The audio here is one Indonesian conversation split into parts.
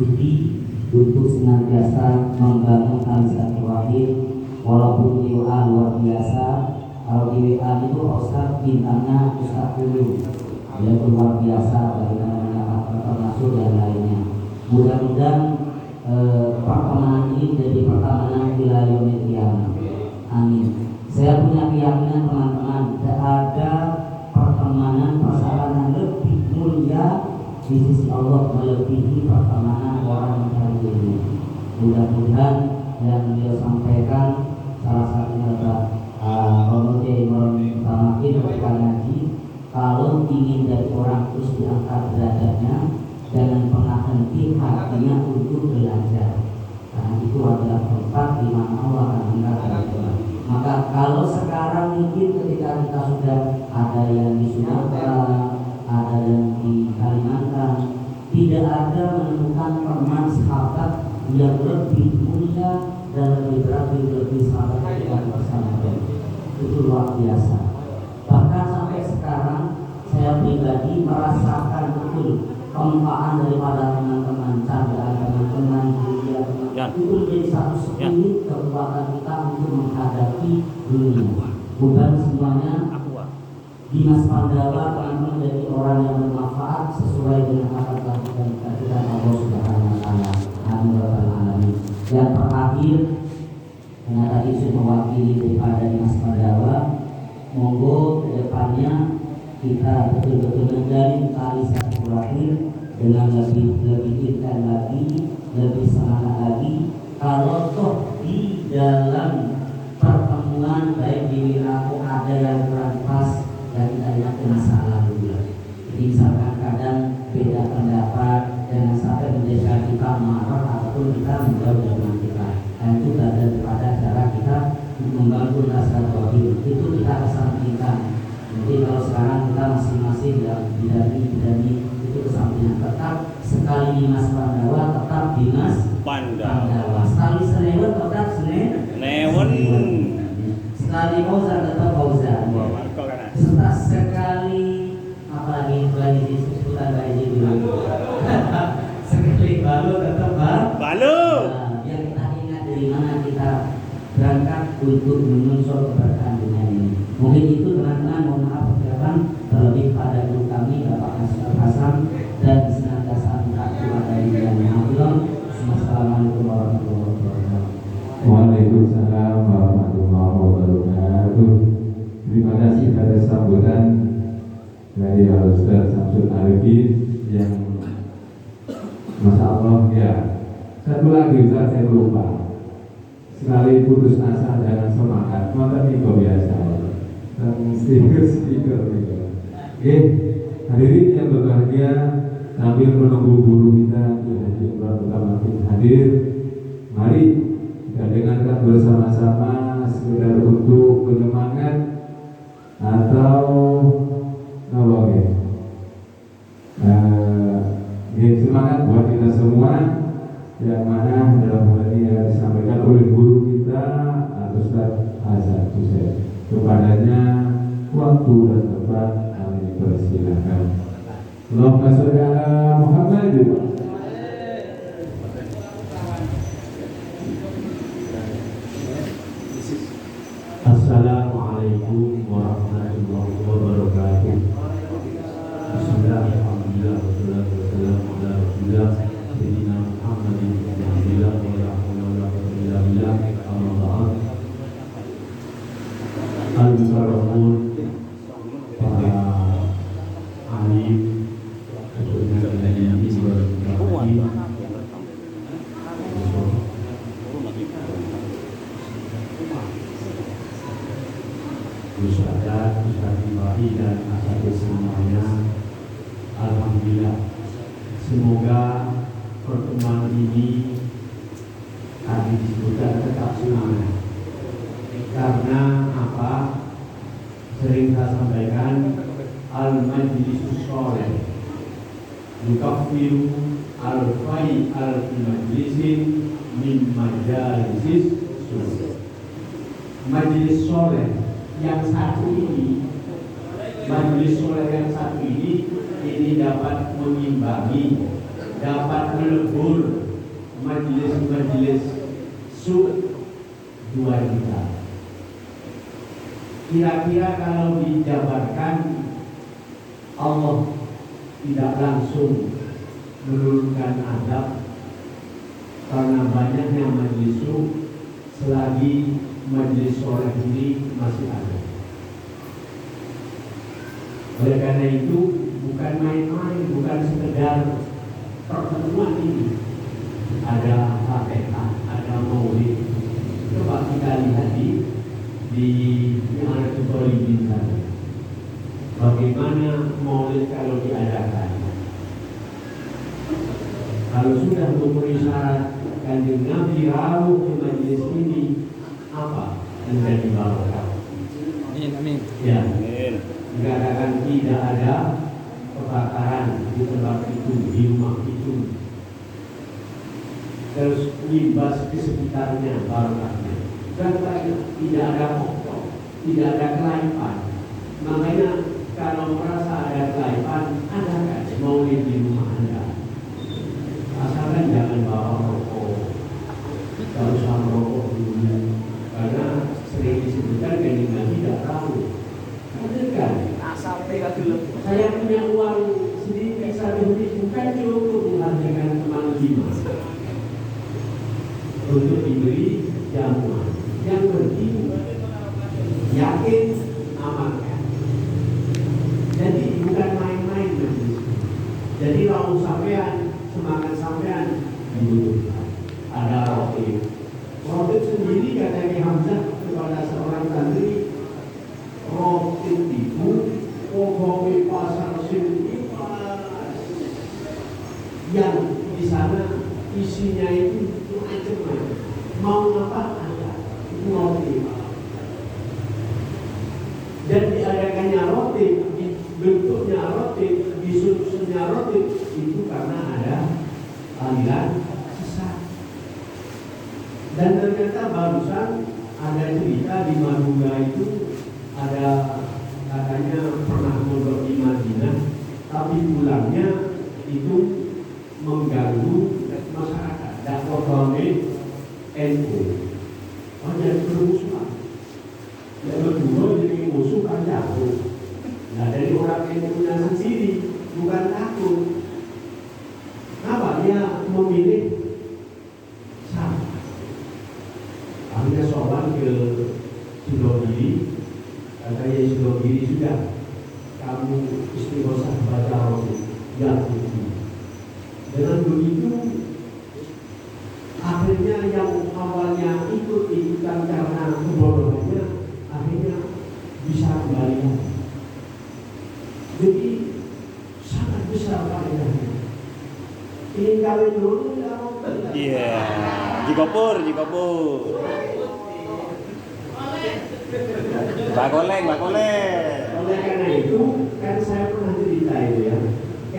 cuti untuk senantiasa membangun tali silaturahim. Walaupun di WA luar biasa, kalau di WA itu Ustaz bintangnya Ustaz dulu, dia luar biasa bagaimana termasuk dan lainnya. Mudah-mudahan pertemanan ini jadi pertemanan ila yaumil qiyamah. Amin. Saya punya keyakinan teman-teman, tidak ada pertemanan persaudaraan lebih mulia di sisi Allah melebihi pertemanan orang mencari ilmu. Mudah-mudahan yang beliau sampaikan salah satunya adalah ketika ngaji, kalau ingin dari orang terus diangkat derajatnya, jangan pernah henti hatinya untuk belajar, karena itu adalah tempat di mana Allah akan mengangkat derajatnya. Maka kalau sekarang mungkin ketika kita sudah ada yang di Sumatera, ada yang di Kalimantan, tidak ada menemukan teman sahabat yang lebih mulia dan lebih berat, lebih sahabat yang bersama. Itu luar biasa. Bahkan sampai sekarang saya pribadi merasakan betul kemanfaatan daripada teman-teman, candaan teman-teman, kuliah teman-teman, itu menjadi satu spirit kekuatan kita untuk menghadapi dunia. Bukan semuanya Dimas Pandawa teman-teman menjadi orang yang bermanfaat sesuai dengan apa yang dikatakan Allah Subhanahu wa taala. Amin. Yang terakhir, karena tadi sudah mewakili daripada Dimas Pandawa, monggo ke depannya kita betul-betul menjalin tali silaturahim dengan lebih intens lagi, lebih semangat lagi. Kalau toh di dalam pertemuan baik di wilayah ada yang kurang pas, dan kita ingat ke masa lalu. Jadi misalkan kadang beda pendapat, jangan sampai menjadikan kita marah ataupun kita menjauh dari kita. Dan itu daripada cara kita membangun silaturahim, itu kita kesampingkan. Jadi kalau sekarang kita masing-masing dalam bidani itu kesampingan. Tetap sekali Dimas Pandawa, tetap Dimas Pandawa. Sekali Senewen, tetap Senewen. Sekali Fauzan, tetap Fauzan. Sekali apalagi disebutkan Bayi bilang. Sekali Balu, tetap Balu. Yang kita ingat dari mana kita berangkat untuk menyusul keberkahan dunia ini. Mungkin itu teman-teman, mohon maaf kekurangan terlebih pada guru kami Bapak Hasan dan senantiasa minta doa dari Yang Maha Agung. Assalamualaikum warahmatullahi wabarakatuh. Waalaikumsalam warahmatullahi wabarakatuh. Terima kasih atas sambutan dari Ustaz Samsul Arifin yang Masya Allah ya. Satu lagi Ustaz, saya lupa. Sekali putus asa jangan semangat, maka itu biasa. Dan stiker. Oke, hadirin yang berbahagia, sambil menunggu guru kita Haji Umrah hadir, mari kita dengarkan bersama-sama sekedar untuk penyemangat atau semangat buat kita semua, yang mana dalam hal ini yang disampaikan oleh guru kita Ustaz Hasan Hussein. Kepadanya waktu dan tempat kami persilakan. Allahumma sholli ala Muhammad. Assalamualaikum warahmatullahi wabarakatuh. Bismillahirrahmanirrahim. Wassalatu wassalamu ala Rasulillah Sayyidina Muhammadin Alhamdulillah wa la hawla wa la quwwata illa billah. Amma ba'd. Al-Mukarramun, para alim, khususnya dari Ustaz Ibrahim dan asatidz semuanya. Alhamdulillah, semoga pertemuan ini tadi disebutkan tetap semangat. Karena apa? Sering saya sampaikan, al-majlisus sholeh yukaffiru al-fai al-majlisin min majalisis sholeh. Majelis sholeh yang satu ini, majelis sholeh yang satu ini dapat mengimbangi dapat melebur majelis-majelis sub 2 juta. Kira-kira kalau dijabarkan, Allah tidak langsung menurunkan azab karena banyaknya majelis sub selagi majelis sore ini masih ada. Oleh karena itu bukan main-main, bukan sekedar pertemuan ini. Ada Fatihah, ada Maulid. Coba kita lihat di yang ada tutorial di sana. Bagaimana Maulid kalau diadakan? Kalau sudah memenuhi syarat Kanjeng Nabi rawuh ke majelis ini, apa yang jadi barokah? Amin. Ya. Dikatakan tidak ada kebakaran di tempat itu, di rumah itu, terus limbas ke sekitarnya barokahnya, dan tidak ada kotor, tidak ada kelaipan. Makanya kalau merasa ada kelaipan, adakan maulid di rumah Anda. Asalkan jangan bawa rokok, tidak usah merokok dulu, karena sering disebutkan Kanjeng Nabi tidak tahu. Saya punya uang sedikit satu ini bukan cukup menghasilkan teman 5 untuk diberi jamuan. Yang penting yakin amalkan. Jadi bukan main-main majelis. Jadi kalau sampean semangat sampean dibutuhkan. Ada roti. Roti sendiri katanya Hamzah kepada seorang santri, roti itu kopi pasar sini yang di sana isinya itu macam-macam. Mau apa ada itu roti. Dan diadakannya roti, bentuknya roti, disusunnya roti itu karena ada aliran sesat. Dan ternyata barusan ada cerita di Madura itu ada katanya pernah mondok di Madinah, tapi pulangnya itu mengganggu masyarakat. Dakwah NU. Oh, jadi bermusuhan. Yang kedua jadi musuh kan jatuh. Nah, dari orang NU-nya sendiri bukan takut. Kenapa dia memilih sama? Akhirnya soal ke Sidogiri. Katanya Sidogiri sudah kamu istighosah baca roti yang tinggi. Dengan begitu akhirnya yang awalnya ikut-ikutan karena kebodohannya akhirnya bisa kembali. Jadi sangat besar faedahnya. Ingin kawin dulu tidak mau. Iya, jikopur. Bakoleng. Oleh karena itu, kan saya pernah cerita itu ya.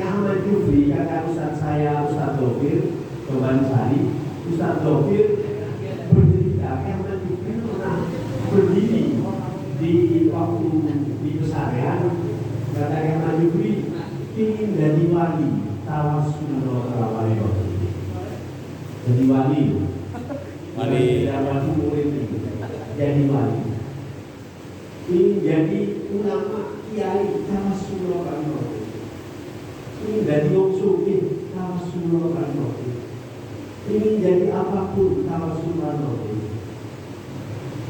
Ahmad Jufri, kata Ustaz saya, Ustaz Dofir, Kebansari, Ustaz Dofir bercerita, Ahmad Jufri pernah berdiri di waktu di pesarian, kata Ahmad Jufri ingin jadi wali, tawassul wali. Jadi wali. Wali murid itu, jadi wali. Ingin jadi ulama, kiai, tawassul wali. Ini dari wong sugih tawassul roti. Ini jadi apapun tawassul roti.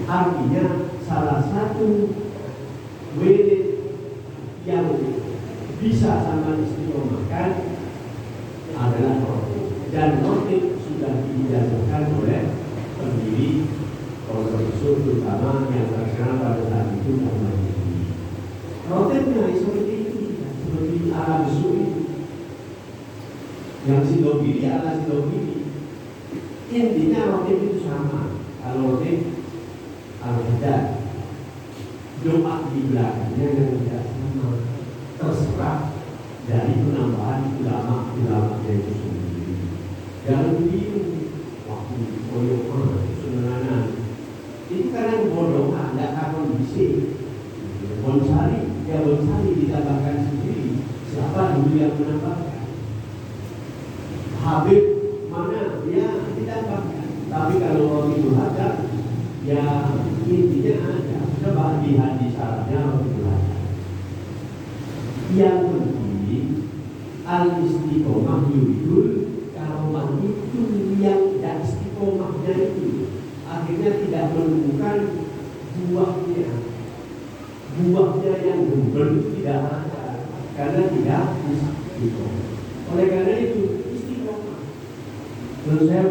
Artinya salah satu wirid yang bisa sama istiqomahkan adalah roti. Dan roti sudah diijazahkan oleh pendiri Konsorsium terutama yang terkenal pada saat itu namanya. Rotinya seperti ini, seperti Arab Saudi. Yang Sidogiri ala Sidogiri. Intinya roti itu sama. Kalau roti al-hadad, doa di belakangnya yang tidak sama. Terserah dari penambahan ulama-ulama itu sendiri. Jangan bingung waktu koyok sebenarnya. Ini karena bodoh, tidak akan bisik. Bonsari ditambahkan sendiri. Siapa dulu yang menambahkan? Habib mana? Ya ditambahkan. Tapi kalau itu ada, ya intinya ada. Coba lihat di syaratnya itu ada. Yang penting al-istiqomah yudul karoman itu yang tidak istiqomahnya itu akhirnya tidak menemukan buahnya yang gembel tidak ada karena tidak istiqomah. Oleh karena itu istiqomah. Menurut saya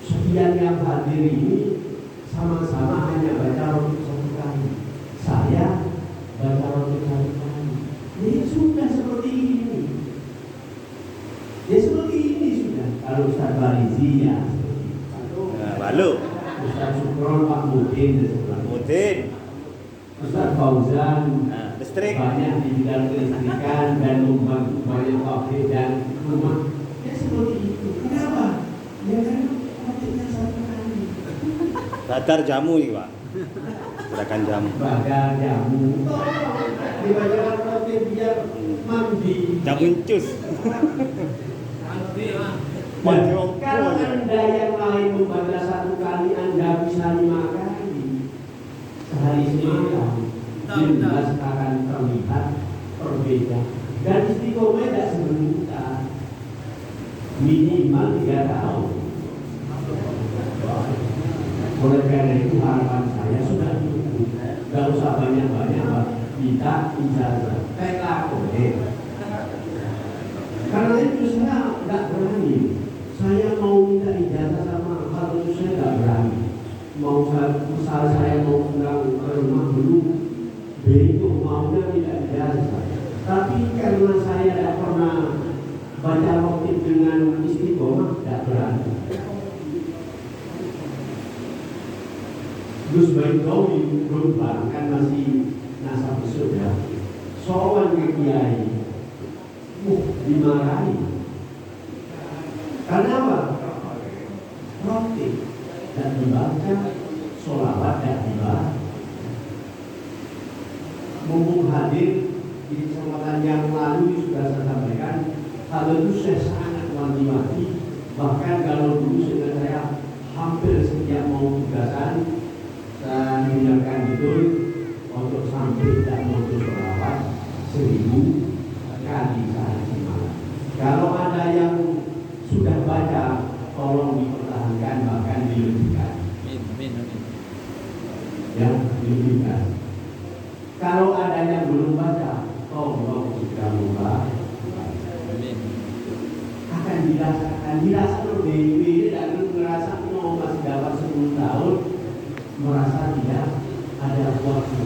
sekian yang hadir ini sama-sama hanya baca roti satu kali. Saya baca roti satu kali. Ini sudah seperti ini. Ya seperti ini sudah. Kalau Ustaz Barizi ya seperti itu. Balu. Ustaz Sukron Pak Mudin Ustaz Fauzan listrik banyak di bidang kelistrikan dan membantu banyak pabrik dan rumah. Ya seperti itu. Kenapa? Ya karena rotinya satu kali. bakar jamu ini Pak, gerakan jamu. Bakar jamu. Dibacakan roti biar mandi. Jamu cus. Kalau Anda yang lain membaca satu kali, Anda bisa 5 kali sehari semalam. Jelas akan terlihat perbedaan. Dan istiqomah tidak sebentar, minimal 3 tahun. Oleh karena itu harapan saya sudah cukup, nggak usah banyak-banyak, kita ijazah. Karena itu saya nggak berani. Saya mau minta ijazah sama hal itu saya nggak berani. Misal saya mau undang ke rumah dulu, itu maunya tidak ijazah. Tapi karena saya tidak pernah baca roti dengan istiqomah, tidak berani. Gus Baitowi Jombang kan masih nasab besar ya. Soal ke kiai, dimarahi. Karena apa? Roti dan dibaca, sholawat dan dibaca. Mumpung hadir di kesempatan yang lalu sudah saya sampaikan, hal itu saya sangat wanti-wanti. Bahkan kalau dulu saya hampir setiap mau tugasan, saya mengingatkan betul untuk sampai tidak mau sholawat 1000 kali sehari semalam. Kalau ada yang sudah baca, tolong dipertahankan bahkan dilebihkan. Ya, dilebihkan. Kalau ada yang belum baca, tolong jika lupa. Akan dirasakan dewi dan merasa mau masih dapat 10 tahun, merasa tidak ada waktu.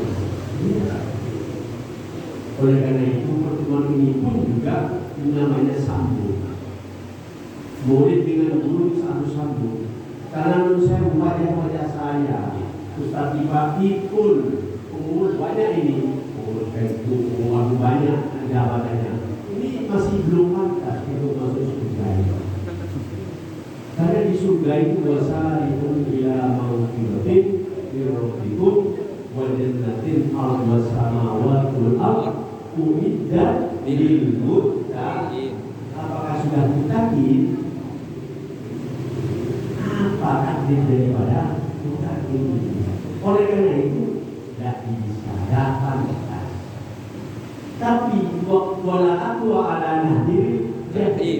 Oleh karena itu pertemuan ini pun juga namanya sambung. Murid dengan guru sambung. Karena menurut saya wajah-wajah saya, Ustaz Ibaki pun umur banyak ini, umur Facebook, umur banyak jabatannya. Ini masih belum pantas untuk masuk surga itu. Karena di surga itu dosa itu bila mau diletin, dirobikun, wajannatin al-masamawat wal-ard uiddat lil muttaqin. Apakah sudah mutakin? Apa takdir daripada mutakin? Oleh karena itu tidak bisa dapat. Tapi wala aqwa ala nadir jadi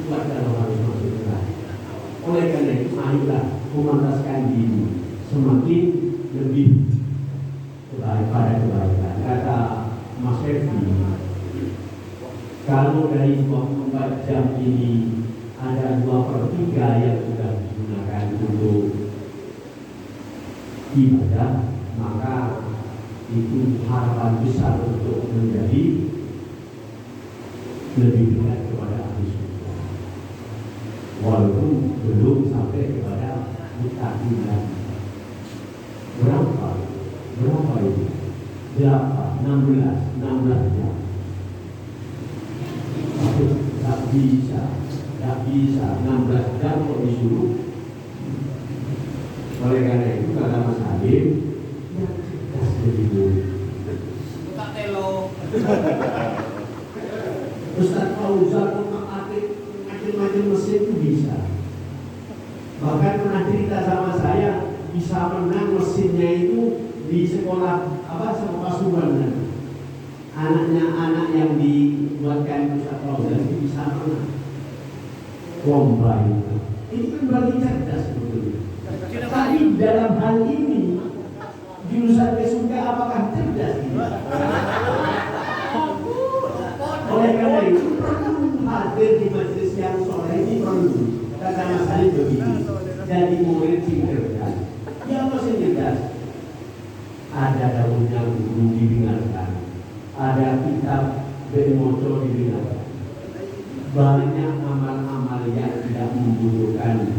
buat kalau harus masuk neraka. Oleh karena itu marilah memantaskan diri semakin lebih pada kebaikan. Kata Mas Herfi, kalau dari 24 jam ini ada 2/3 yang sudah digunakan untuk ibadah, maka itu harapan besar untuk menjadi lebih dekat kepada ahli surga. Walaupun belum sampai kepada muttaqin lagi. Berapa itu? 16 jam. Tapi tak bisa 16 jam kok disuruh. Oleh karena itu kata Mas Habib, yang cerdas jadi murid. Ustaz Fauzan mengatik macam-macam mesin itu bisa. Bahkan pernah cerita sama saya bisa menang mesinnya itu di sekolah sekolah Subhan. Anak yang dibuatkan Ustaz Fauzan itu bisa menang lomba itu. Itu kan berarti cerdas sebetulnya. Tapi dalam hal ini jurusan Besuka apakah cerdas ini? Oleh karena itu perlu hadir di majelis yang sore ini perlu. Kata Mas Ali begini, jadi murid sing cerdas. Ya apa sing cerdas? Ada daunnya guru didengarkan, ada kitab bermoco didengarkan. Banyak amal-amal yang tidak membutuhkan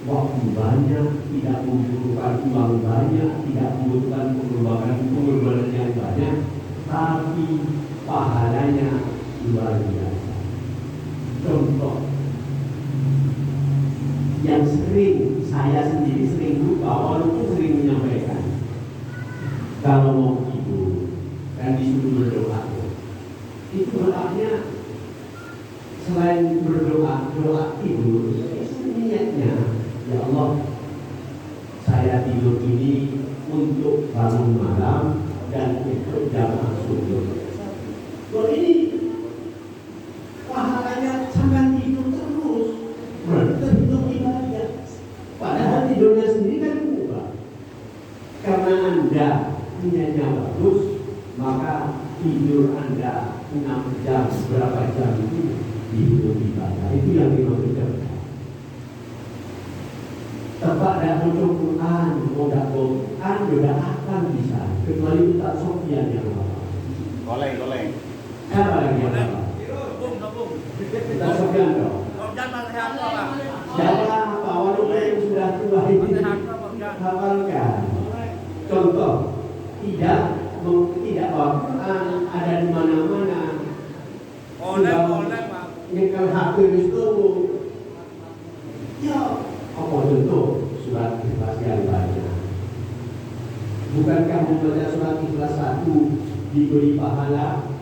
waktu banyak, tidak membutuhkan uang banyak, tidak membutuhkan pengorbanan yang banyak, tapi pahalanya luar biasa. Contoh yang saya sendiri sering lupa, walaupun sering menyampaikan, kalau mau tidur dan disuruh berdoa, itu doanya selain berdoa tidur, itu niatnya, ya Allah, saya tidur ini untuk bangun malam dan untuk jamaah subuh. Kalau ini pahalanya sampai tidur terus, terhitung ibadah. Padahal tidurnya sendiri kan mubah. Karena Anda niatnya bagus, maka tidur Anda 6 jam, berapa jam itu dihitung ibadah. Itu yang dimaksudkan. Tepat dan baca Quran, tidak Quran juga akan bisa. Kecuali Ustaz Sofian yang apa? Goleng. Siapa lagi yang apa? Ustaz Sofian dong. Siapa apa? Walaupun yang sudah tua ini hafalkan. Contoh, tidak Quran ada di mana-mana. Oleh nyekel HP itu. Ya. Apa contoh surat Ikhlas yang banyak? Bukankah membaca surat Ikhlas 1 diberi pahala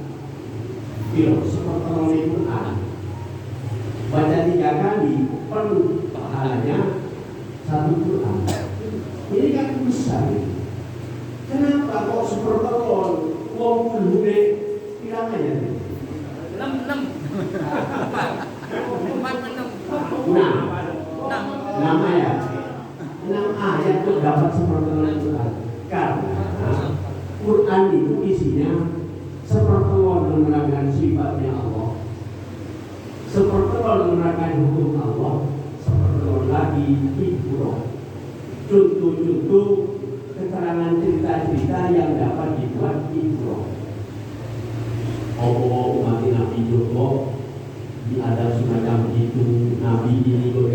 seperti Quran? Baca 3 kali perlu pahalanya 1 Quran. Ini kan besar. Kenapa kok seperti wong mulune pirang aja? 6. Nama ya 6 ayat itu dapat seperti Quran. Karena Quran itu isinya seperti menerangkan sifatnya Allah, seperti menerangkan hukum Allah, seperti lagi ibrah, contoh-contoh keterangan cerita-cerita yang dapat dibuat ibrah. Umat Nabi Joko ada semacam itu, Nabi ini itu.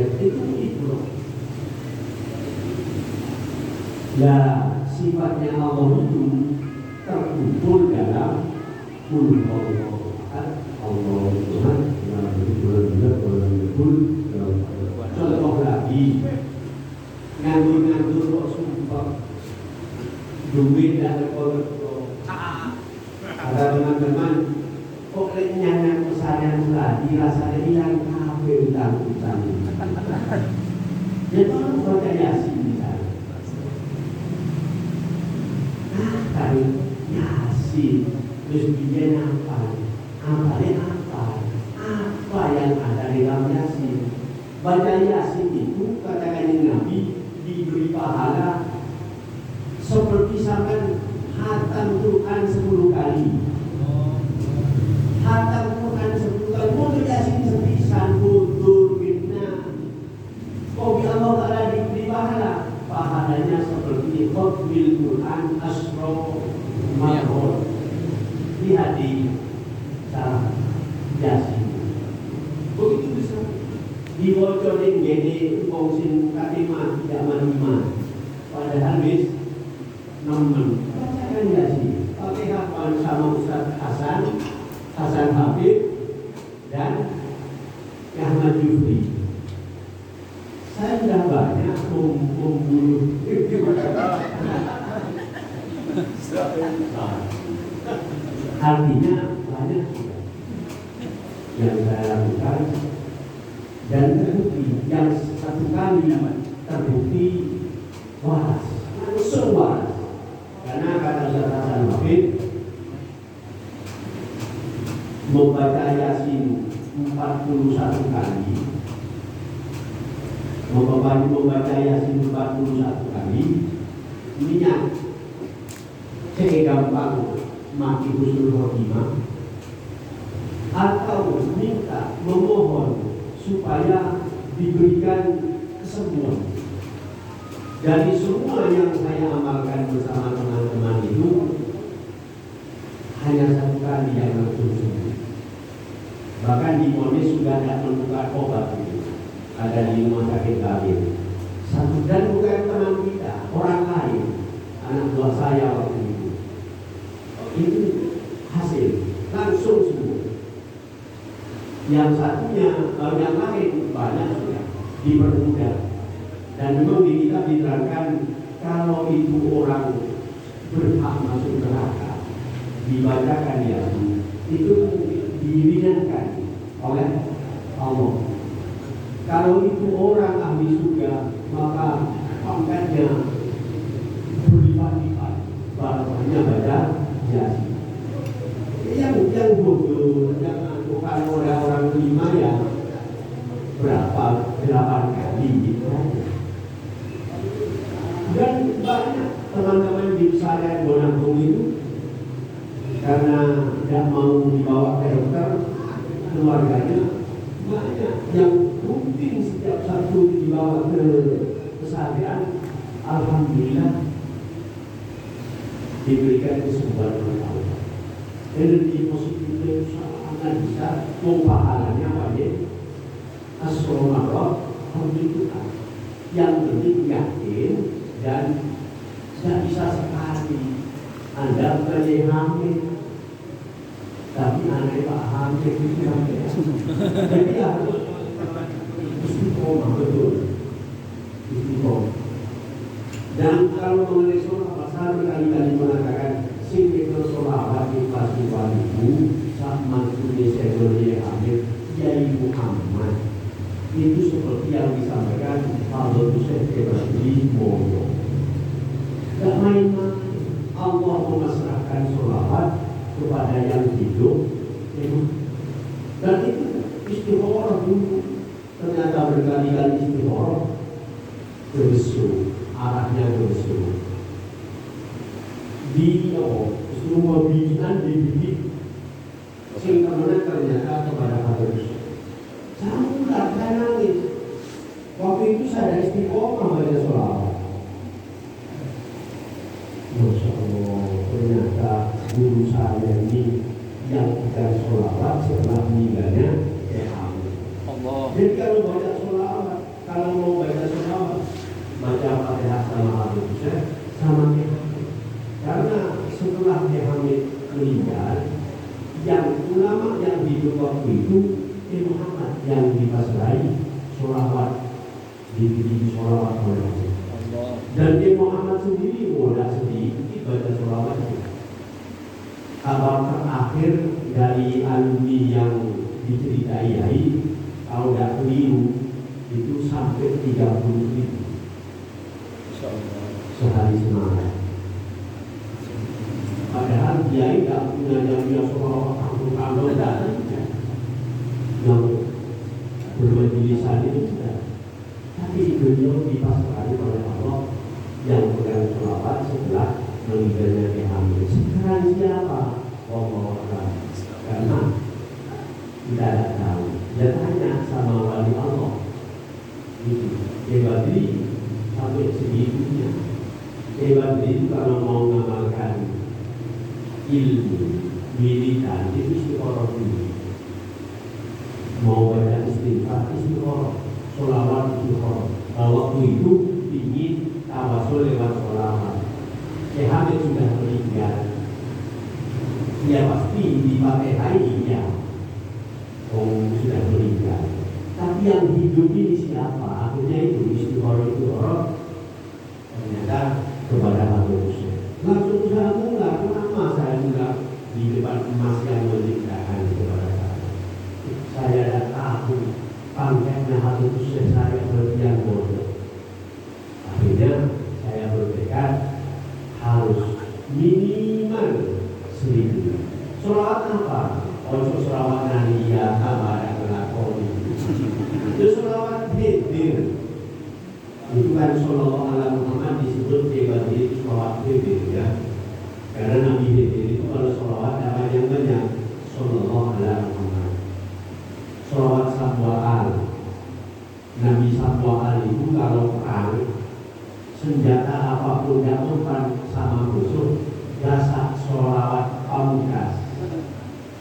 Nah, sifatnya Allah itu terkumpul dalam Qul Allah Tuhan. Contoh lagi, nganggur kok sumpah duit dan ada teman-teman kok nyanyi pesanan lagi rasanya hilang kafe utang-utang. Dia tolong baca Yasin di sana. Kali Yasin terus dia apa yang ada di dalam Yasin. Baca Yasin itu katakan Nabi diberi pahala seperti sampai hatam Quran 10 kali. Hatam Quran 10 kali. Mau Yasin sepisan budur binna. Kau bi Allah Ta'ala diberi pahala. Pahalanya seperti khutbil Quran asro marot. Lihat di salah Yasin. Begitu besar. Dibocorin gede kongsin katimah tidak manimah. Padahal bis 6 menit. Bacakan Yasin. Pakai hafalan sama Ustaz Hasan Habib dan Ahmad Jufri. Saya sudah banyak membunuh. Artinya banyak sudah. yang saya lakukan, dan terbukti yang satu kali terbukti waras, langsung waras. Karena kata Ustaz Hasan Wahid, membaca Yasin 41 kali, membaca Yasin 41 kali, minyak gampang mati husnul khotimah, atau minta memohon supaya diberikan kesembuhan. Dari semua yang saya amalkan bersama teman-teman itu, hanya satu kali yang langsung sembuh. Bahkan di Monis sudah ada menemukan obat itu, ada di rumah sakit Kabir. Satu, dan bukan teman kita, orang lain, anak buah saya waktu itu. Itu hasil langsung sembuh. Yang satunya, yang lain banyak sudah dipermudah. Dan memang di kitab diterangkan kalau itu orang berhak masuk neraka, dibacakan ya, itu diringankan oleh Allah. Kalau itu orang ahli surga, maka pangkatnya berlipat-lipat. Barangnya baca Yasin. Yang bodoh, kalau orang lima ya berapa? 8 kali gitu. Dan banyak teman-teman di pesantren Bonambung itu, karena tidak mau dibawa ke dokter, keluarganya banyak yang rutin setiap Sabtu dibawa ke pesantren. Alhamdulillah diberikan kesembuhan oleh Allah. Energi positifnya sangat besar, pahalanya banyak. As-Somarot menunjukkan yang penting yakin dan tidak bisa sekali. Anda bukan hamil, tapi anak Pak hamil itu hamil. Jadi harus istiqomah, betul, istiqomah. Dan kalau mengenai sholat, saya berkali-kali mengatakan singkir sholat di pasti walimu sama Indonesia yang hamil, Kiai Muhammad. Itu seperti yang disampaikan Fadl Syekh Ibrahim Moyo. Tidak main-main. Allah memasrahkan sholawat kepada yang hidup, dan itu istikharah dulu. Ternyata berkali-kali istikharah tersu, arahnya tersu. Di semua bijinan dibidik, sehingga ternyata kepada Fadl. Saya nangis. Waktu itu saya istiqomah baca sholawat. Masya Allah, ternyata guru saya ini yang bukan sholawat setelah meninggalnya Allah. Jadi kalau baca sholawat, kalau mau baca sholawat, baca Fatihah sama Al-Quran sama Muhammad. Karena setelah Muhammad meninggal, yang ulama yang hidup waktu itu Muhammad yang dipasrai sholawat, diberi sholawat oleh Allah. Dan Muhammad sendiri tidak sedikit baca sholawatnya. Kabar terakhir dari alumni yang diceritai, kalau tidak keliru itu sampai 30.000 sehari semalam. Padahal dia tidak punya jamiah sholawat kampung-kampung yang bermajlisan itu tidak. Tapi beliau dipasrahkan oleh Allah yang pegang sholawat setelah meninggalnya Muhammad. Sekarang siapa? Allah. Karena tidak tahu. Dia tanya sama wali Allah. Itu Badri sampai segitunya. Badri itu kalau mau mengamalkan ilmu militan itu istiqoroh dulu. Mau baca istighfar, istiqoroh, sholawat istiqoroh. Waktu itu ingin tawasul lewat sholawat. Muhammad sudah meninggal. Ya pasti dipakai hari ya. Sudah meninggal. Tapi yang hidup ini siapa? Akhirnya itu istiqoroh. Ternyata kepada Habib Syekh. Langsung saya kenapa saya di depan emas yang menciptakan kepada saya. Sholawat apa? Ojo sholawat naliyah apa ada ngelakoni. Itu sholawat hidir. Itu kan Sallallahu Alaihi Muhammad disebut sebagai itu sholawat hidir ya. Karena Nabi hidir itu kalau sholawat apa yang banyak Sallallahu Alaihi Muhammad. Sholawat sabwa'al. Nabi sabwa'al itu kalau perang senjata apapun yang mempan sama musuh jasa sholawat pamungkas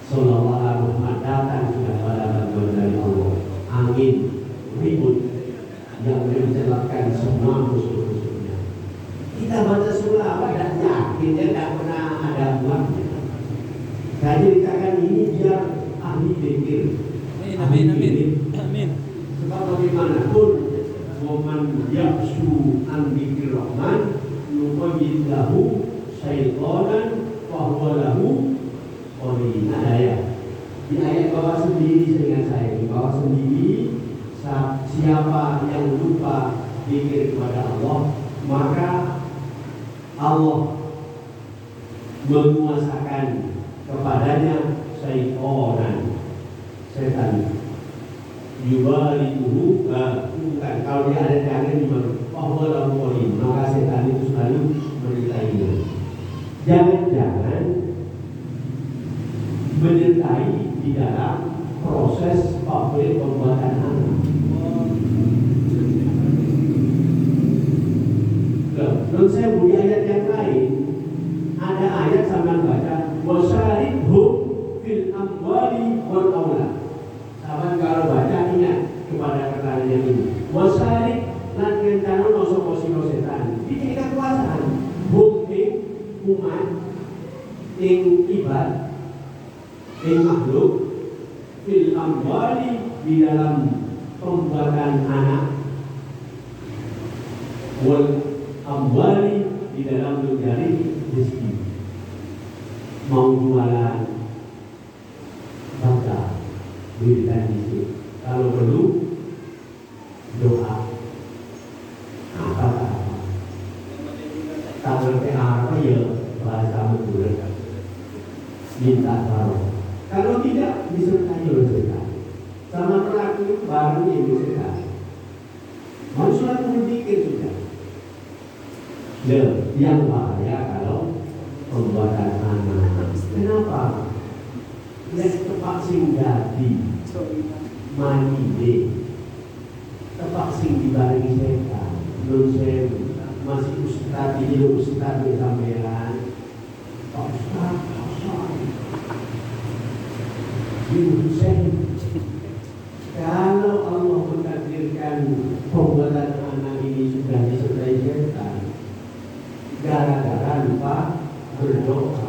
Sallallahu Alaihi Muhammad datang sudah pada bantuan dari Allah. Angin ribut yang mencelakakan semua musuh-musuhnya. Kita baca sholawat dan yakin dia tidak pernah ada buahnya. Saya ceritakan ini biar ahli pikir. Amin. Sebab bagaimanapun waman yaksu an dzikir rahman nuqayyid lahu syaitanan fa huwa lahu qarin. Ada ya. Di ayat bawah sendiri dengan saya di bawah sendiri, siapa yang lupa zikir kepada Allah maka Allah menguasakan kepadanya setan yubalikuhu bukan kalau dia ada jangan dimana bahwa dalam poin maka setan itu selalu menyertainya. Jangan-jangan menyertai di dalam proses pembuatan anak. Lalu saya beri ayat yang lain. Ada ayat sama baca wasarihum fil amwali wal aulad. Sahabat kalau baca ingat kepada keterangan yang ini. Wasarih lan rencana noso setan. Ini kekuasaan. Bukti umat ing ibad ing makhluk fil amwali di dalam pembuatan anak wal amwali di dalam mencari rezeki. Mau jualan baca berikan isi. Kalau perlu doa apa tak ngerti apa ya bahasa Madura minta taruh. Kalau tidak disertai oleh setan sama pelaku baru yang disertai. Manusia berpikir sudah. Yang bahaya kalau pembuatan anak. Kenapa? Lihat tepak sing jadi mani deh. Tepak sing dibarengi setan. Belum saya masih ustad di ustad di sampean. Pak Ustad, kalau Allah mentakdirkan pembuatan anak ini sudah disertai setan gara-gara lupa berdoa.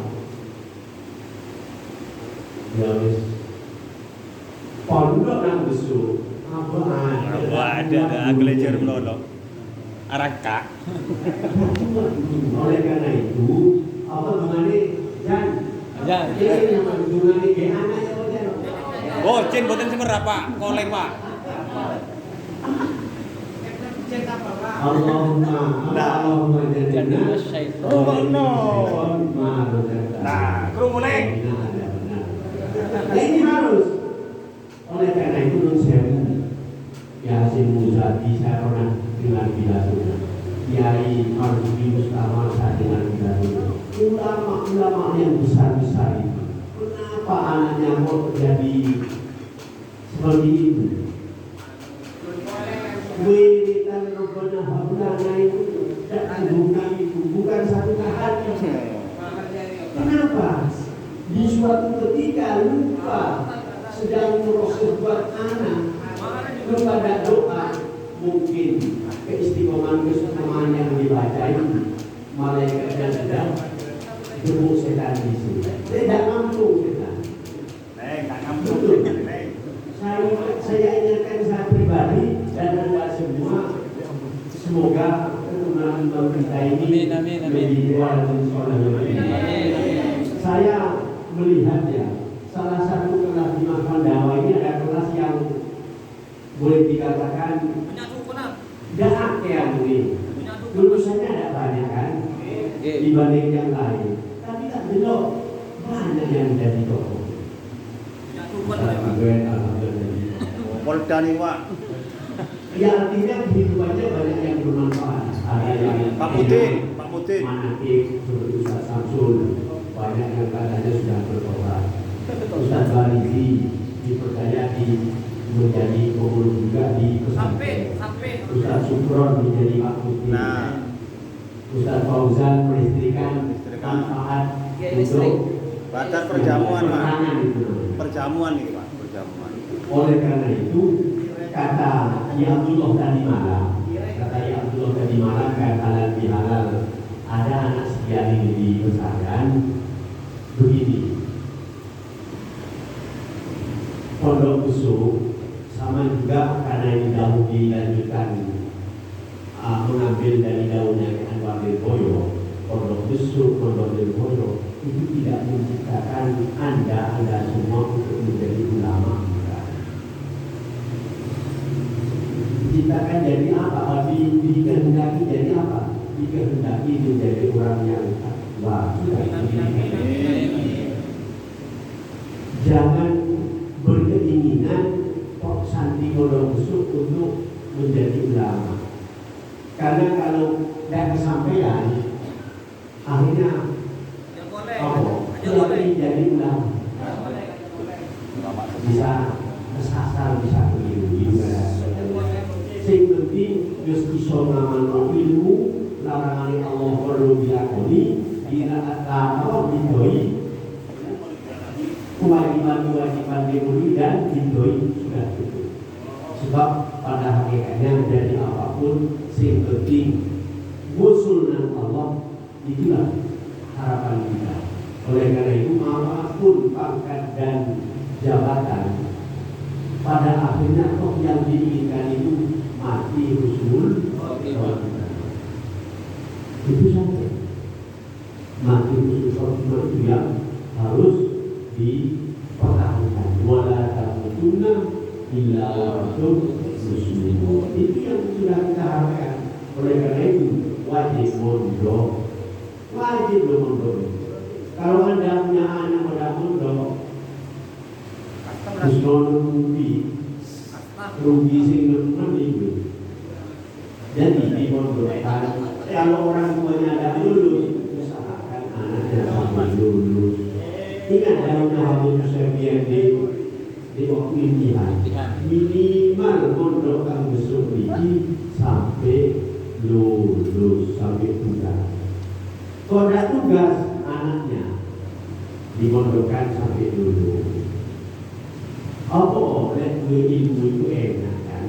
Ya wis. Pondok nang besok. Apa ada gelejar melolong. Araka. Oleh karena itu, apa mengenai Jan? Ini yang mengenai ke anak ya Jan. Oh, Cin boten semerap Pak, koleng Pak. Allahumma jannibna syaitan. Oh no. Nah, kru mulai. Ini harus. Oleh karena itu nun sewu Yasin Muzadi saya pernah dengan pidatonya. Kiai Marzuki Mustafa saya dengan pidatonya. Ulama yang besar-besar itu. Kenapa anaknya kok jadi seperti itu? Wiritan Rabbana hablana itu bukan satu hati. Kenapa? Di suatu ketika lupa sedang proses buat anak, lupa ada doa, mungkin keistiqomahan yang dibaca itu malaikat yang sedang jemput setan di sini. Tidak mampu setan. Betul. Saya ingatkan saya pribadi dan anda semua, semoga keturunan kita ini menjadi walaupun sholat. Saya melihatnya salah satu kelas di Pandawa ini ada kelas yang boleh dikatakan gak yang ini lulusannya ada banyak kan dibanding yang lain, tapi tak belok banyak yang jadi toko. Polda nih Pak. Ya artinya kehidupannya banyak yang bermanfaat. Ada yang Pak Mutin, Pak Mutin. Manakib seperti Ustaz Samsul, banyak yang katanya sudah bertobat. Ustaz Barizi dipercaya menjadi pengurus juga di pesantren. Ustaz Sukron menjadi aktif. Nah, Ustaz Fauzan melistrikan manfaat untuk batas perjamuan Pak. penerangan itu. Perjamuan nih Pak, perjamuan. Oleh karena itu kata Ya Abdullah tadi malam, kan halal bihalal, ada anak sekian di pesantren begini. Pondok Besuk sama juga karena ini dahulu dilanjutkan mengambil dari daunnya Anwar Lirboyo. Pondok Besuk, Pondok Lirboyo itu tidak menciptakan anda semua untuk menjadi ulama. Diciptakan jadi apa? Dikehendaki jadi apa? Dikehendaki menjadi orang yang takwa. Jangan berkeinginan kok santri Pondok Besuk untuk menjadi ulama. Karena kalau tidak kesampaian, akhirnya jadi ulama. Bisa kesasar, bisa keliru juga. Sing penting geus iso ngamalno ilmu larangan Allah perlu dilakoni didoi kewajiban diberi dan didoi sudah cukup. Sebab pada hakikatnya dari apapun sing penting musul dengan Allah itulah harapan kita. Oleh karena itu apapun pangkat dan jabatan pada akhirnya kok yang diinginkan itu mati husnul khotimah. Itu saja. Mati husnul khotimah itu yang harus dipertahankan. Wala tamutunna illa wa antum muslimun. Itu yang sudah kita harapkan. Oleh karena itu wajib mondok. Kalau Anda punya anak pada mondok, rugi sing nemen itu. Jadi di pondokkan kalau orang tuanya ada lulus, usahakan anaknya sampai lulus. Ingat dalamnya waktu saya di waktu impian minimal pondok kang besok ini sampai lulus sampai tugas. Kalau ada tugas anaknya dimondokkan sampai lulus. Apa oleh ilmu itu enak kan?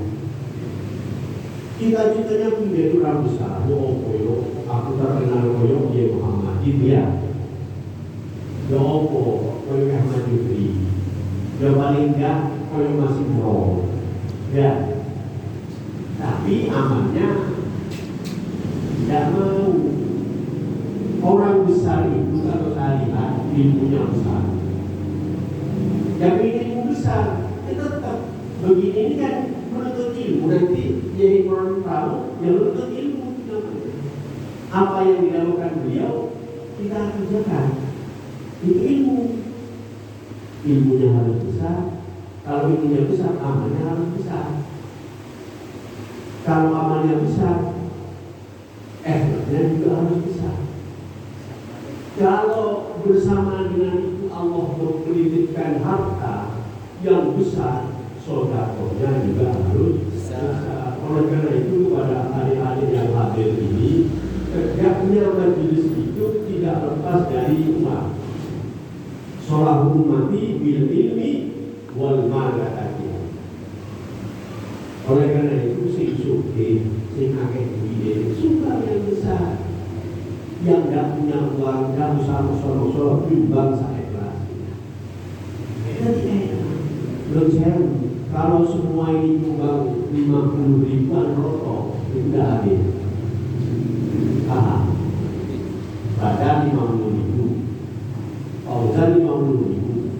Cita-citanya menjadi orang besar. Aku terkenal koyok dia Muhammad dia. Ya apa koyok Ahmad Yusri. Ya paling enggak koyok masih mau. Ya. Tapi amalnya tidak mau. Orang besar itu kalau saya lihat ilmunya besar. Yang ilmu besar, tetap begini ini kan menuntut ilmu. Nanti jadi orang tahu yang menuntut ilmu namanya. Apa yang dilakukan beliau kita kerjakan. Itu ilmu. Ilmunya harus besar. Kalau ilmunya besar, amalnya harus besar. Kalau amalnya besar, effortnya juga harus besar. Kalau bersama dengan itu Allah memperlititkan harta yang besar, sodakohnya juga harus besar. Oleh karena itu pada hari-hari yang hadir ini, tegaknya majelis itu tidak lepas dari umat. Sholah umati bil ilmi wal malatati. Oleh karena itu sing suki, sing akeh duit, suka yang besar. Yang tidak punya uang, tidak usah musuh-musuh, bimbang saya kelasnya. Jadi menurut saya, kalau semua ini nyumbang 50 ribuan rokok, itu tidak habis. Badan 50 ribu, Fauzan 50 ribu,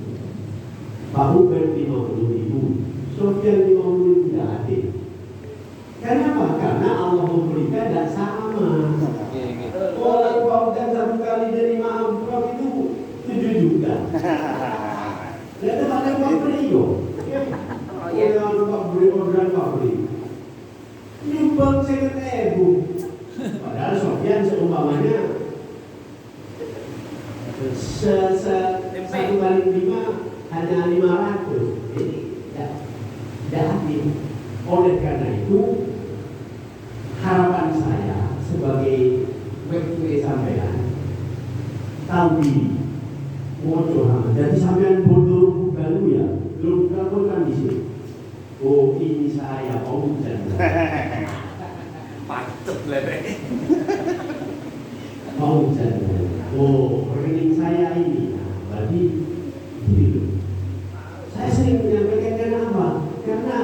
Pak Ruben 50 ribu, Sofian 50 ribu tidak habis. Kenapa? Karena Allah memberikan tidak sama. Orang Fauzan satu kali dari Maaf itu 7 juta. yo. Yang kok beli orderan kok beli. Nyumbang 50.000. Padahal Sofyan seumpamanya satu kali 5 hanya 500. Jadi tidak adil. Oleh karena itu harapan saya sebagai web sampean tahu diri, mojo hama. Jadi sampean bodoh bukan ya, belum kan di sini. Oh ini saya Omjan. Patut lebih. Omjan. Oh rekening saya ini. Nah, berarti diri. Saya sering menyampaikan karena apa? Karena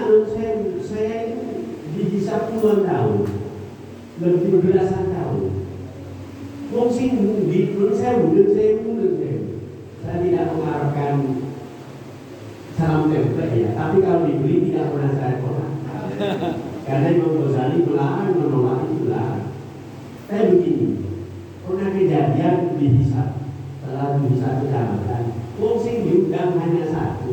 saya itu dihisap puluhan tahun, lebih belasan tahun. Wong sing di saya tidak mengharapkan salam tempel ya, tapi kalau dibeli tidak pernah saya tolak. Karena Imam Ghazali melarang, menolak itu melarang. Saya begini, pernah kejadian dihisap, setelah dihisap kecamatan, wong sing diundang hanya satu.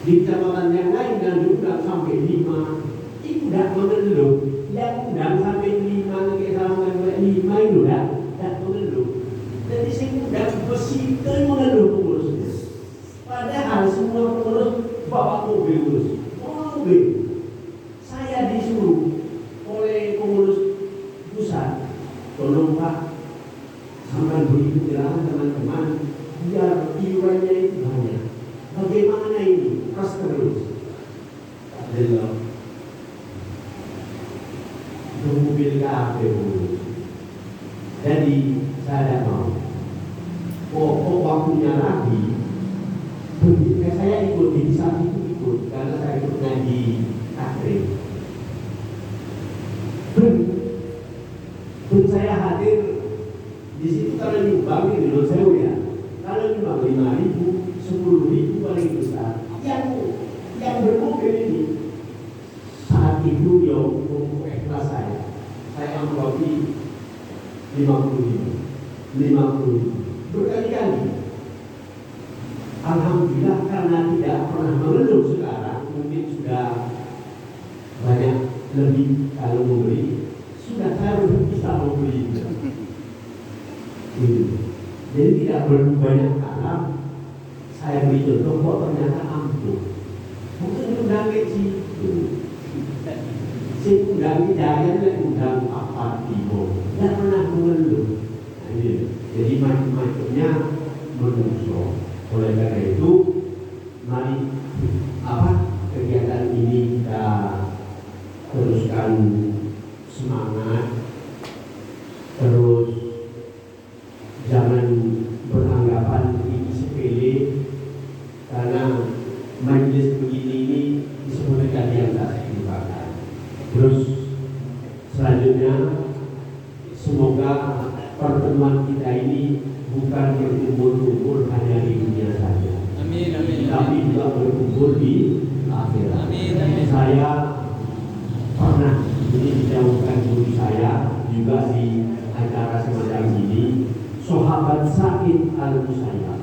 Di kecamatan yang lain yang diundang sampai 5, itu tidak mengeluh. Yang undang sampai 5, ke sama 5 itu tidak mengeluh. Jadi sing undang besi itu mengeluh pengurusnya. Padahal semua pengurus bawa mobil terus. Mobil. Saya disuruh oleh pengurus pusat, tolong Pak, sampai beri penjelasan teman-teman, biar iurannya itu banyak. Bagaimana ini? Pas terus. Adalah mobil kafe pengurus. Jadi saya tidak mau. Pokok waktunya lagi. Saya ikut di saat itu ikut karena saya ikut ngaji takrim. Pun saya hadir di situ kalau nyumbang ini loh saya ya. Kalau nyumbang 5.000, 10.000 paling besar. Yang bermobil ini saat itu yang ikhlas saya amplopin 50.000 berkali-kali. Alhamdulillah karena tidak pernah mengeluh sekarang, mungkin sudah banyak lebih kalau membeli, sudah saya bisa membeli. Jadi tidak perlu banyak kalam. Saya beri contoh kok ternyata ampuh. Mungkin undang kecil, si undang jangan undang apa tibo, tidak pernah mengeluh. Jadi macam-macamnya menungso. Oleh karena itu, mari kegiatan ini kita teruskan semangat, terus jangan beranggapan ini sepele, karena majelis begini ini disebutkan yang tak dilupakan. Terus selanjutnya, semoga pertemuan kita ini bukan berkumpul-kumpul hanya di dunia saja. Amin, amin. Tapi juga berkumpul di akhirat. Amin, amin. Saya pernah ini dijauhkan guru saya juga di acara semacam ini. Sahabat Sa'id al-Musayyab,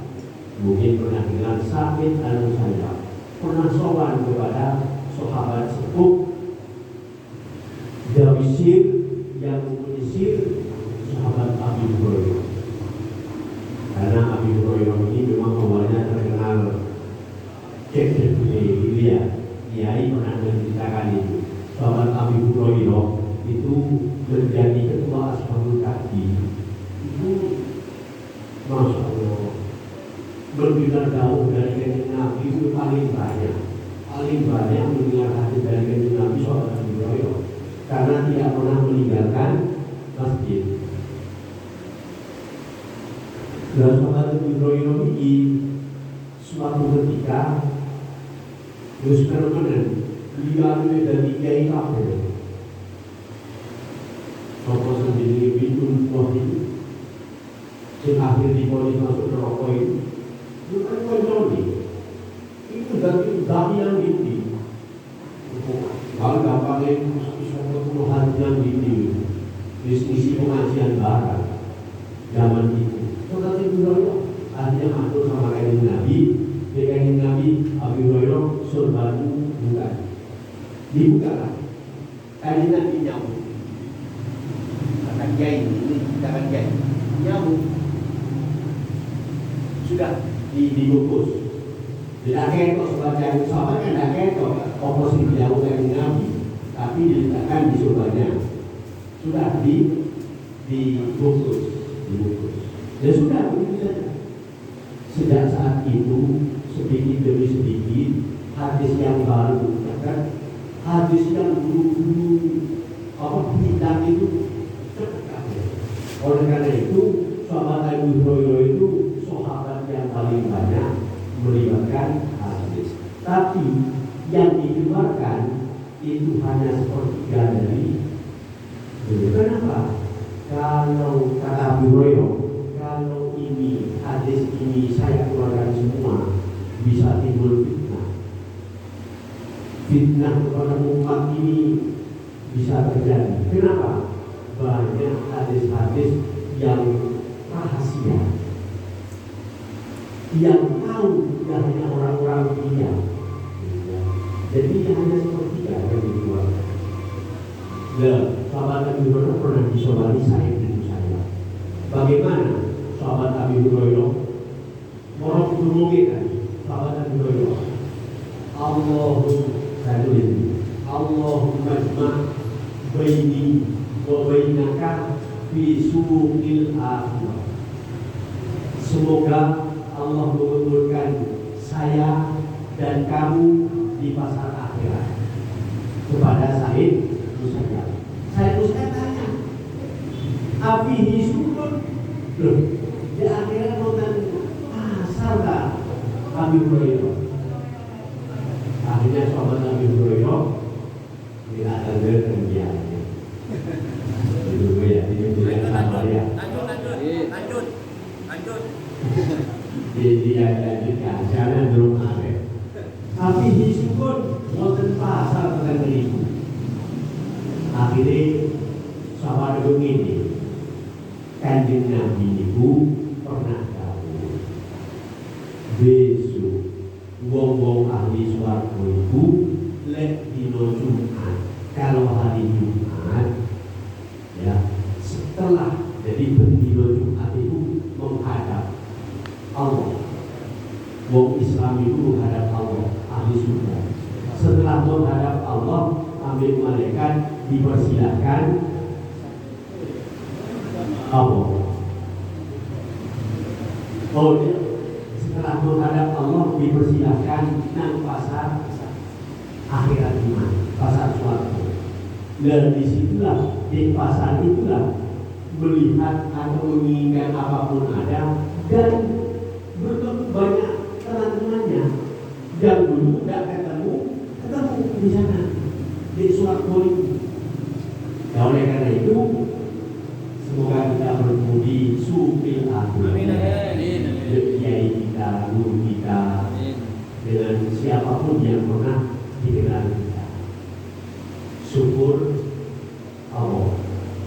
mungkin pernah dengar Sa'id al-Musayyab, pernah sowan kepada sahabat sepuh Dawisir yang menyisir sahabat Abi Hurairah. Karena Abi Hurairah ini memang awalnya terkenal cek dia, Kiai pernah menceritakan itu. Sahabat Abi Hurairah itu menjadi ketua Ashabul Kahfi. Itu Masya Allah, mendengar jauh dari kanjeng Nabi itu paling banyak mendengar hadis dari kanjeng Nabi sahabat Abi Hurairah. Karena tidak pernah meninggalkan masjid. Dan sahabat Abi Hurairah ini suatu ketika terus fenomen dia dari kiai kafir. Sopo sendiri bingung itu, yang akhir diponis masuk neraka itu, bukan konyol itu dari yang ini. Kalau gampangnya bisa ketemu harian ini, diskusi pengajian barang zaman itu. Tetapi beliau akhirnya masuk sama kanjeng Nabi. Kanjeng Nabi dibuka. Kanjeng Nabi nyambut. Kata kiai ini, kata kiai nyambut. Sudah dibungkus. Tidak ketok sebagian sahabat kan tidak ketok oposisi jauh dari Nabi, tapi diletakkan di surganya. Sudah dibungkus. Ya sudah begitu saja. Sejak saat itu sedikit demi sedikit hadis yang baru, kan? Hadis yang dulu bidang itu terdekat. Oleh karena itu sahabat Abu Hurairah itu sahabat yang paling banyak melibatkan hadis. Tapi yang dikeluarkan itu hanya sepertiga dari. Kenapa? Kalau kata Abu Hurairah, kalau ini hadis ini saya keluarkan semua, bisa timbul fitnah. Fitnah kepada umat ini bisa terjadi. Kenapa? Banyak hadis-hadis yang rahasia, yang tahu hanya orang-orang dia. Jadi hanya sepertiga yang dikeluarkan. Sahabat Abu Hurairah pernah disobani saya dengan saya. Bagaimana sahabat Abu Hurairah? Orang bermungkin kan? Sahabat Abu Hurairah. Allahumma jma' baini wa bainaka fi suqil akhirah. Semoga Allah mengumpulkan saya dan kamu di pasar akhirat. Kepada Said Musayyab. Said Musayyab tanya, afihi syukur? Loh, di akhirat mau pasar tak Abu Hurairah? Akhirnya sahabat Abu Hurairah tidak ada kerjanya. Itu ya, ini tidak sama ya. Lanjut. Dia lanjutkan, jangan belum ada. Tapi syukur wonten pasar tentang itu. Akhirnya sahabat begini, Kanjeng Nabi itu pernah tahu besok wong-wong ahli swarga itu lek dino Jumat. Kalau hari Jumat ya setelah jadi dino Jumat itu menghadap Allah. Wong Islam itu menghadap Allah, ahli surga. Setelah menghadap Allah, ambil malaikat dipersilahkan Allah. Setelah menghadap Allah dipersilahkan nang pasar akhirat iman, pasar suatu. Dan disitulah di pasar itulah melihat atau menginginkan apapun ada dan bertemu banyak teman-temannya yang dulu tidak ketemu di sana di suatu itu. Ya, oleh karena itu semoga kita bertemu di suqil akhirah. Kiai kita, guru kita, dengan siapapun yang pernah dikenal kita. Syukur Allah,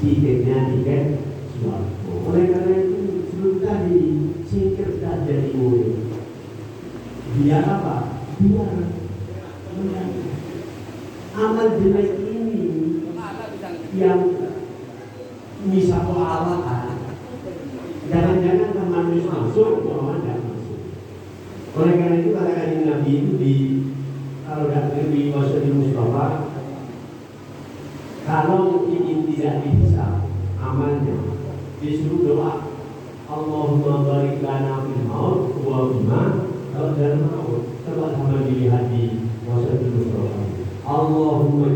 tiketnya tiket suatu. Oleh karena itu sebelum tadi singkir dan jadi murid. Biar apa? Biar amal jelek ini yang misal alahan, jangan-jangan teman masuk, orang tidak masuk. Oleh karena itu kata Nabi itu kalau datang di Masjid Mustafa, kalau ingin tidak dihisab amalnya, disuruh doa, Allahumma barik lana fil maut wa bima dalam maut. Coba sama dilihat di Masjid Mustafa. Allahumma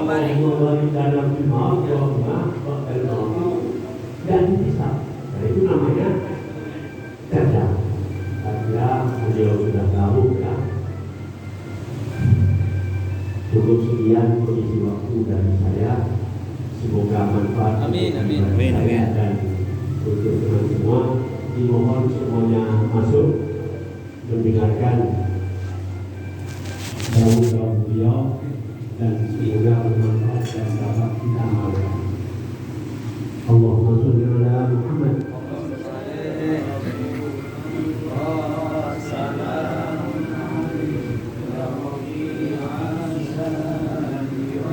barik lana fil maut wa bima dalam maut. Dan dihisab. Nah, itu namanya cerdas. Karena beliau sudah tahu ya. Cukup sekian mengisi waktu dari saya. Semoga manfaat. Amin. Dan untuk teman semua, dimohon semuanya masuk mendengarkan jauh-jauh beliau dan semoga bermanfaat dan dapat kita amalkan. Allahumma sholli